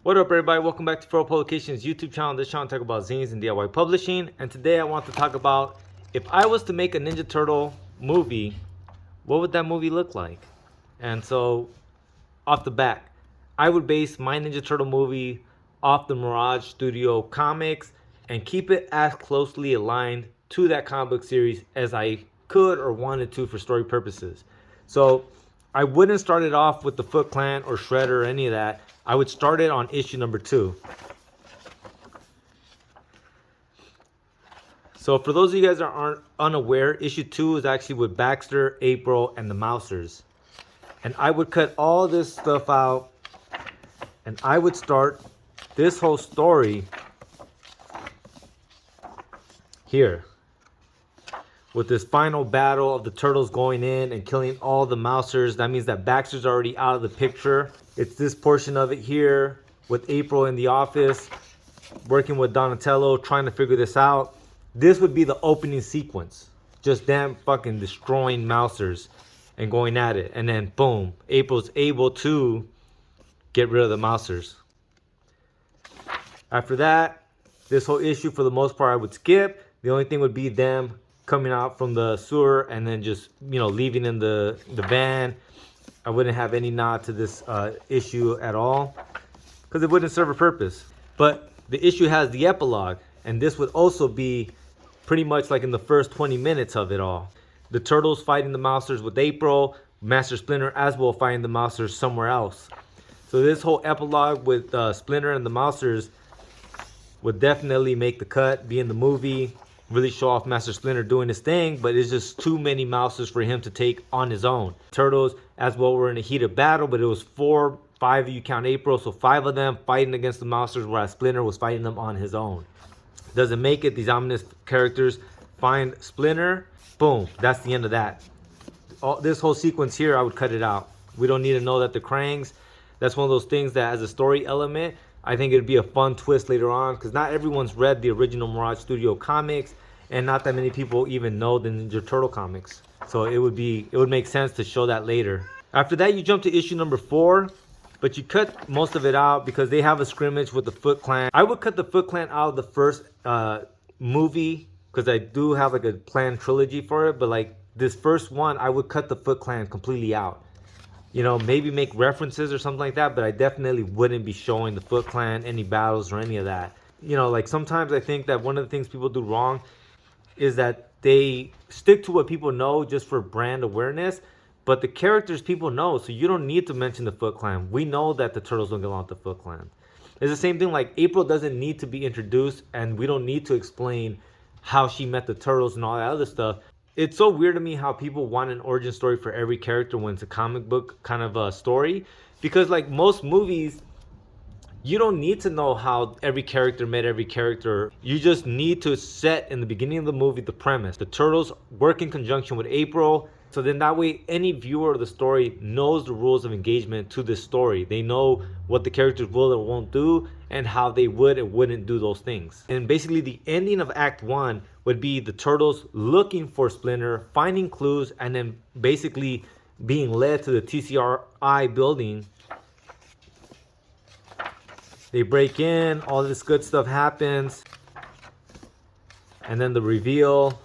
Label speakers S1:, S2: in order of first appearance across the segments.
S1: What up, everybody? Welcome back to Furrow Publications YouTube channel. This channel talk about zines and DIY publishing. And today I want to talk about if I was to make a Ninja Turtle movie, what would that movie look like? And so, off the bat, I would base my Ninja Turtle movie off the Mirage Studio comics and keep it as closely aligned to that comic book series as I could or wanted to for story purposes. So I wouldn't start it off with the Foot Clan or Shredder or any of that. I would start it on issue number 2. So for those of you guys that aren't unaware, issue 2 is actually with Baxter, April, and the Mousers. And I would cut all this stuff out and I would start this whole story here with this final battle of the turtles going in and killing all the Mousers. That means that Baxter's already out of the picture. It's this portion of it here with April in the office working with Donatello trying to figure this out. This would be the opening sequence, just them fucking destroying Mousers and going at it, and then boom, April's able to get rid of the Mousers. After that, this whole issue for the most part I would skip. The only thing would be them coming out from the sewer and then just, you know, leaving in the van. I wouldn't have any nod to this issue at all because it wouldn't serve a purpose. But the issue has the epilogue, and this would also be pretty much like in the first 20 minutes of it all. The turtles fighting the Mousers with April, Master Splinter as well fighting the Mousers somewhere else. So this whole epilogue with Splinter and the Mousers would definitely make the cut, be in the movie, really show off Master Splinter doing his thing, but it's just too many Mousers for him to take on his own. Turtles as well were in a heated battle, but it was 4, 5 if you count April, so 5 of them fighting against the Mousers, whereas Splinter was fighting them on his own. Doesn't make it. These ominous characters find Splinter, boom, that's the end of that. This whole sequence here, I would cut it out. We don't need to know that the Krangs. That's one of those things that as a story element, I think it'd be a fun twist later on, because not everyone's read the original Mirage Studio comics, and not that many people even know the Ninja Turtle comics. So it would make sense to show that later. After that, you jump to issue number 4, but you cut most of it out because they have a scrimmage with the Foot Clan. I would cut the Foot Clan out of the first movie because I do have like a planned trilogy for it, but like this first one, I would cut the Foot Clan completely out. You know, maybe make references or something like that, but I definitely wouldn't be showing the Foot Clan any battles or any of that. You know, like sometimes I think that one of the things people do wrong is that they stick to what people know just for brand awareness, but the characters people know, so you don't need to mention the Foot Clan. We know that the Turtles don't get along with the Foot Clan. It's the same thing, like April doesn't need to be introduced, and we don't need to explain how she met the Turtles and all that other stuff. It's so weird to me how people want an origin story for every character when it's a comic book kind of a story, because like most movies, you don't need to know how every character met every character. You just need to set in the beginning of the movie the premise. The Turtles work in conjunction with April. So then that way any viewer of the story knows the rules of engagement to this story. They know what the characters will or won't do and how they would and wouldn't do those things. And basically the ending of Act 1 would be the Turtles looking for Splinter, finding clues, and then basically being led to the TCRI building. They break in, all this good stuff happens, and then the reveal,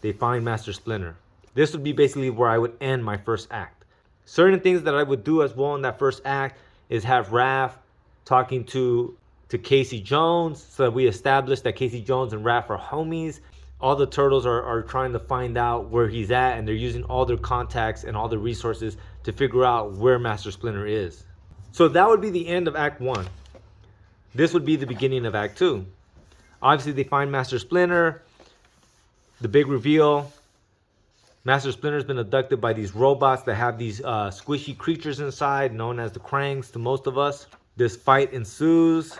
S1: they find Master Splinter. This would be basically where I would end my first act. Certain things that I would do as well in that first act is have Raph talking to Casey Jones, so that we establish that Casey Jones and Raph are homies. All the Turtles are trying to find out where he's at, and they're using all their contacts and all the resources to figure out where Master Splinter is. So that would be the end of Act 1. This would be the beginning of Act 2. Obviously, they find Master Splinter. The big reveal. Master Splinter's been abducted by these robots that have these squishy creatures inside, known as the Krangs to most of us. This fight ensues.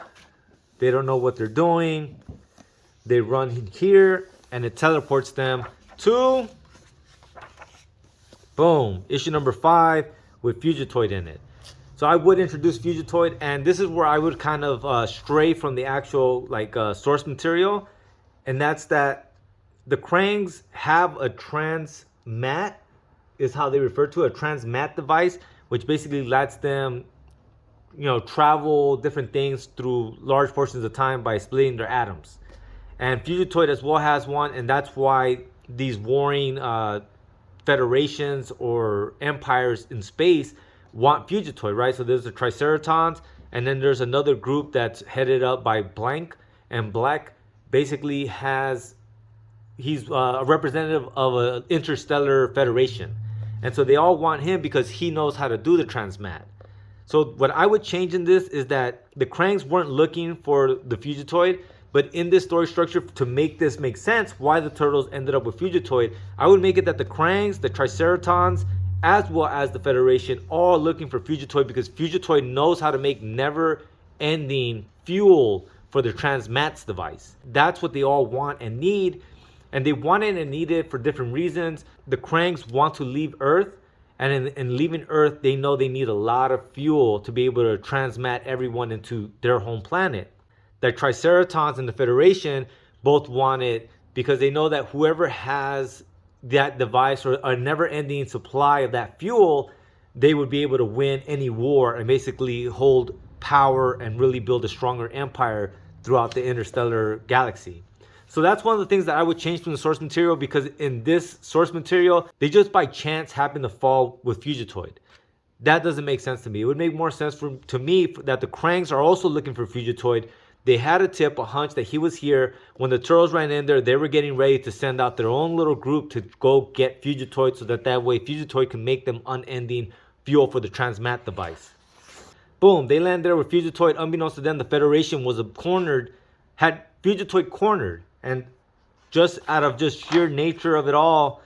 S1: They don't know what they're doing. They run here, and it teleports them to, boom, issue number 5 with Fugitoid in it. So I would introduce Fugitoid, and this is where I would kind of stray from the actual like source material, and that's that the Krangs have a transmat, is how they refer to it, a transmat device, which basically lets them travel different things through large portions of time by splitting their atoms. And Fugitoid as well has one, and that's why these warring federations or empires in space want Fugitoid, right? So there's the Triceratons, and then there's another group that's headed up by Blank, and Black basically he's a representative of an interstellar federation. And so they all want him because he knows how to do the transmat. So what I would change in this is that the Krangs weren't looking for the Fugitoid, but in this story structure, to make this make sense, why the Turtles ended up with Fugitoid, I would make it that the Krangs, the Triceratons, as well as the Federation, all are looking for Fugitoid because Fugitoid knows how to make never-ending fuel for their transmats device. That's what they all want and need, and they want it and need it for different reasons. The Krangs want to leave Earth, and in leaving Earth, they know they need a lot of fuel to be able to transmat everyone into their home planet. The Triceratons and the Federation both want it because they know that whoever has that device or a never-ending supply of that fuel, they would be able to win any war and basically hold power and really build a stronger empire throughout the interstellar galaxy. So that's one of the things that I would change from the source material, because in this source material, they just by chance happen to fall with Fugitoid. That doesn't make sense to me. It would make more sense to me that the Krangs are also looking for Fugitoid. They had a tip, a hunch that he was here. When the Turtles ran in there, they were getting ready to send out their own little group to go get Fugitoid, so that way Fugitoid can make them unending fuel for the transmat device. Boom, they land there with Fugitoid. Unbeknownst to them, the Federation was had Fugitoid cornered. And just out of just sheer nature of it all,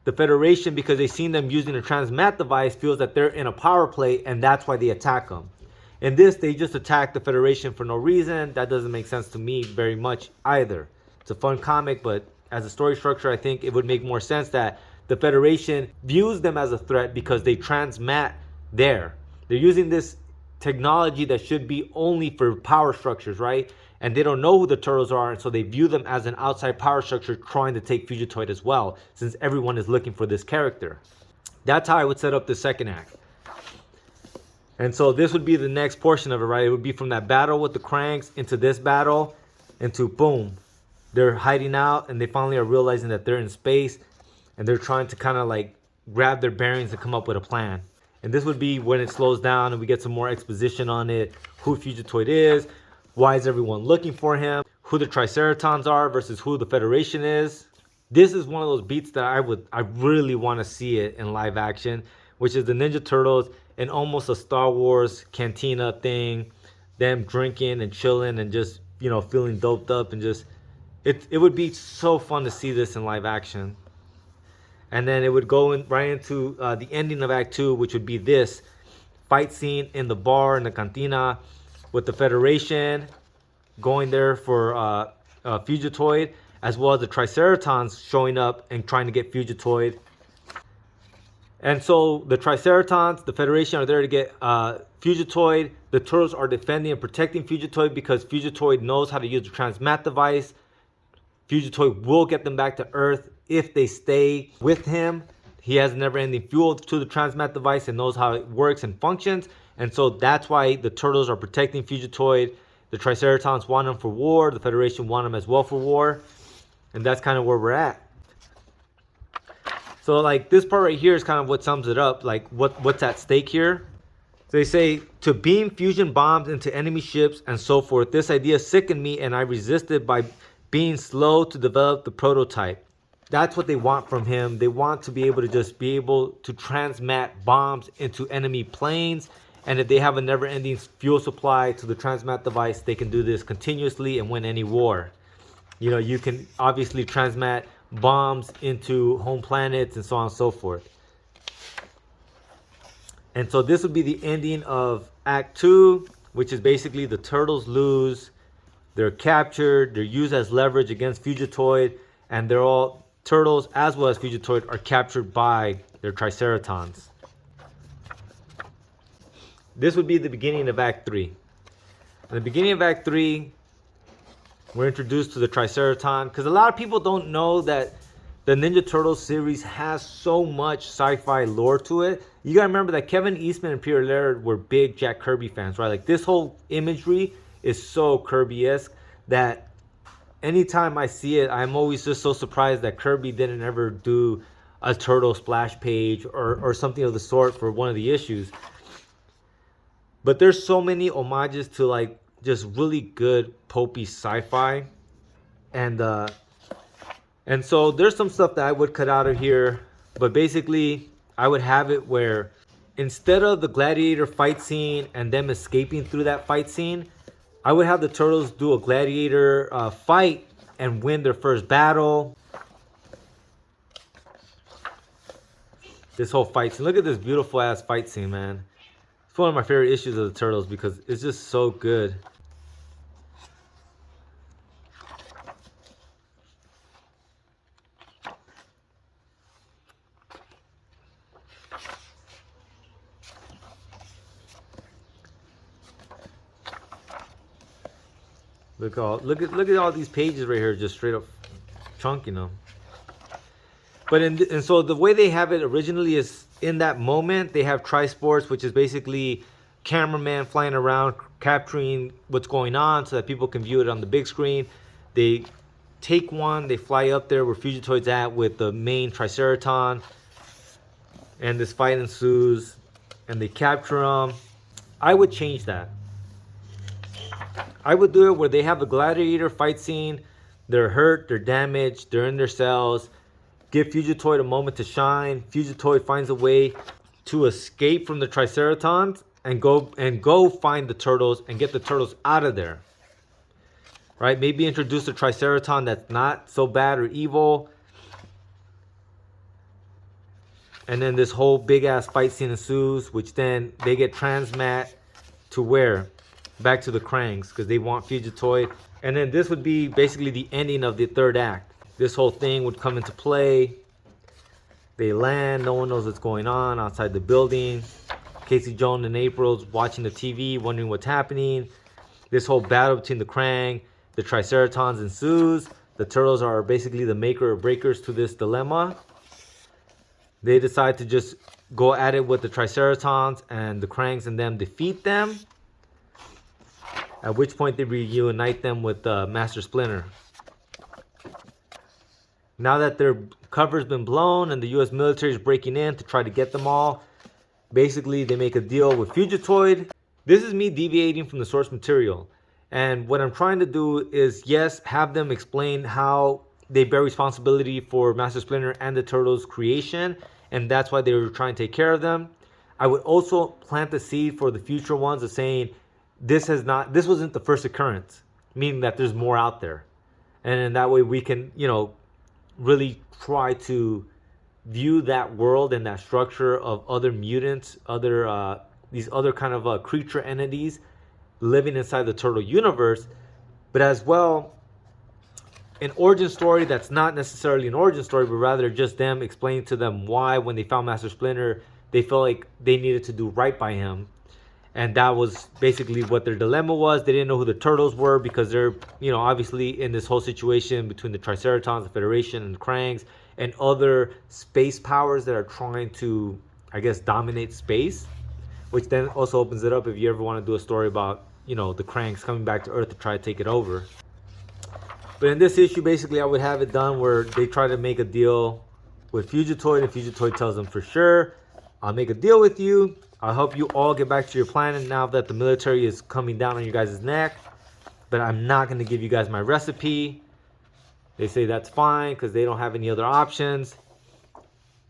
S1: the Federation, because they've seen them using a transmat device, feels that they're in a power play, and that's why they attack them. In this, they just attack the Federation for no reason. That doesn't make sense to me very much either. It's a fun comic, but as a story structure, I think it would make more sense that the Federation views them as a threat because they transmat there. They're using this technology that should be only for power structures, right? And they don't know who the Turtles are, and so they view them as an outside power structure trying to take Fugitoid as well, since everyone is looking for this character. That's how I would set up the second act. And so this would be the next portion of it, right? It would be from that battle with the Krangs into this battle, into boom. They're hiding out, and they finally are realizing that they're in space, and they're trying to kind of like grab their bearings and come up with a plan. And this would be when it slows down and we get some more exposition on it, who Fugitoid is, why is everyone looking for him, who the Triceratons are versus who the Federation is. This is one of those beats that I really want to see it in live action, which is the Ninja Turtles in almost a Star Wars cantina thing, them drinking and chilling and just, feeling doped up, and just, it would be so fun to see this in live action. And then it would go right into the ending of Act 2, which would be this fight scene in the bar, in the cantina, with the Federation going there for Fugitoid, as well as the Triceratons showing up and trying to get Fugitoid. And so the Triceratons, the Federation, are there to get Fugitoid. The Turtles are defending and protecting Fugitoid because Fugitoid knows how to use the transmat device. Fugitoid will get them back to Earth if they stay with him. He has never-ending fuel to the transmat device and knows how it works and functions. And so that's why the Turtles are protecting Fugitoid. The Triceratons want him for war. The Federation want him as well for war. And that's kind of where we're at. So like this part right here is kind of what sums it up. Like what's at stake here. So they say, to beam fusion bombs into enemy ships and so forth. This idea sickened me and I resisted by being slow to develop the prototype. That's what they want from him. They want to be able to just be able to transmat bombs into enemy planes. And if they have a never-ending fuel supply to the transmat device, they can do this continuously and win any war. You can obviously transmat bombs into home planets and so on and so forth. And so this would be the ending of Act 2, which is basically the Turtles lose. They're captured. They're used as leverage against Fugitoid. And they're all, Turtles as well as Fugitoid, are captured by their Triceratons. This would be the beginning of Act 3. In the beginning of Act 3, we're introduced to the Triceraton, because a lot of people don't know that the Ninja Turtles series has so much sci-fi lore to it. You gotta remember that Kevin Eastman and Peter Laird were big Jack Kirby fans, right? Like this whole imagery is so Kirby-esque that anytime I see it, I'm always just so surprised that Kirby didn't ever do a turtle splash page or something of the sort for one of the issues. But there's so many homages to like just really good pulpy sci-fi. And so there's some stuff that I would cut out of here, but basically I would have it where instead of the gladiator fight scene and them escaping through that fight scene, I would have the turtles do a gladiator fight and win their first battle. This whole fight scene. Look at this beautiful ass fight scene, man. It's one of my favorite issues of the Turtles because it's just so good. Look at all these pages right here, just straight up chunking them. But and so the way they have it originally is in that moment they have tri-sports, which is basically cameraman flying around capturing what's going on so that people can view it on the big screen. They take one, they fly up there where Fugitoid's at with the main Triceratops, and this fight ensues, and they capture them. I would change that. I would do it where they have a gladiator fight scene. They're hurt, they're damaged, they're in their cells. Give Fugitoid a moment to shine. Fugitoid finds a way to escape from the Triceratons and go find the turtles and get the turtles out of there. Right? Maybe introduce a Triceraton that's not so bad or evil. And then this whole big ass fight scene ensues, which then they get transmat to where? Back to the Krangs, because they want Fugitoid. And then this would be basically the ending of the third act. This whole thing would come into play. They land, no one knows what's going on outside the building. Casey Jones and April's watching the TV, wondering what's happening. This whole battle between the Krang, the Triceratons ensues. The Turtles are basically the maker or breakers to this dilemma. They decide to just go at it with the Triceratons, and the Krangs and them defeat them. At which point they reunite them with Master Splinter. Now that their cover's been blown and the US military is breaking in to try to get them all, basically they make a deal with Fugitoid. This is me deviating from the source material. And what I'm trying to do is, yes, have them explain how they bear responsibility for Master Splinter and the Turtles' creation, and that's why they were trying to take care of them. I would also plant the seed for the future ones of saying, this wasn't the first occurrence, meaning that there's more out there. And in that way we can, really try to view that world and that structure of other mutants, these other kind of creature entities living inside the Turtle universe, but as well an origin story that's not necessarily an origin story, but rather just them explaining to them why when they found Master Splinter, they felt like they needed to do right by him. And that was basically what their dilemma was. They didn't know who the Turtles were because they're, obviously in this whole situation between the Triceratons, the Federation, and the Krangs, and other space powers that are trying to, I guess, dominate space. Which then also opens it up if you ever want to do a story about, the Krangs coming back to Earth to try to take it over. But in this issue, basically, I would have it done where they try to make a deal with Fugitoid, and Fugitoid tells them, for sure, I'll make a deal with you. I'll help you all get back to your planet now that the military is coming down on you guys' neck. But I'm not going to give you guys my recipe. They say that's fine because they don't have any other options.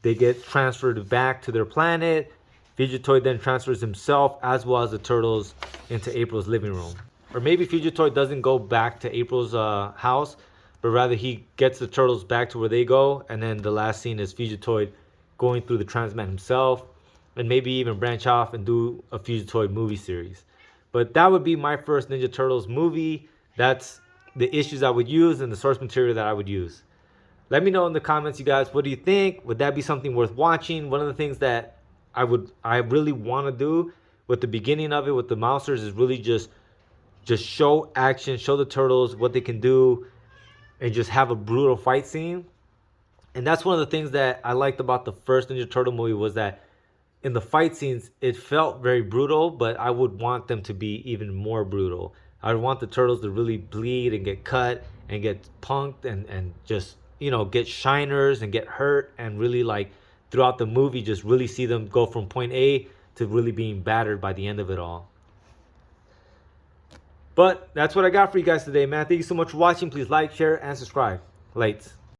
S1: They get transferred back to their planet. Fugitoid then transfers himself as well as the Turtles into April's living room. Or maybe Fugitoid doesn't go back to April's house, but rather he gets the Turtles back to where they go. And then the last scene is Fugitoid going through the transmat himself. And maybe even branch off and do a Fugitoid movie series. But that would be my first Ninja Turtles movie. That's the issues I would use and the source material that I would use. Let me know in the comments, you guys, what do you think? Would that be something worth watching? One of the things that I really want to do with the beginning of it, with the Mousers, is really just show action, show the Turtles what they can do, and just have a brutal fight scene. And that's one of the things that I liked about the first Ninja Turtle movie, was that in the fight scenes, it felt very brutal, but I would want them to be even more brutal. I would want the turtles to really bleed and get cut and get punked and just, get shiners and get hurt, and really, like, throughout the movie, just really see them go from point A to really being battered by the end of it all. But that's what I got for you guys today, man. Thank you so much for watching. Please like, share, and subscribe. Late.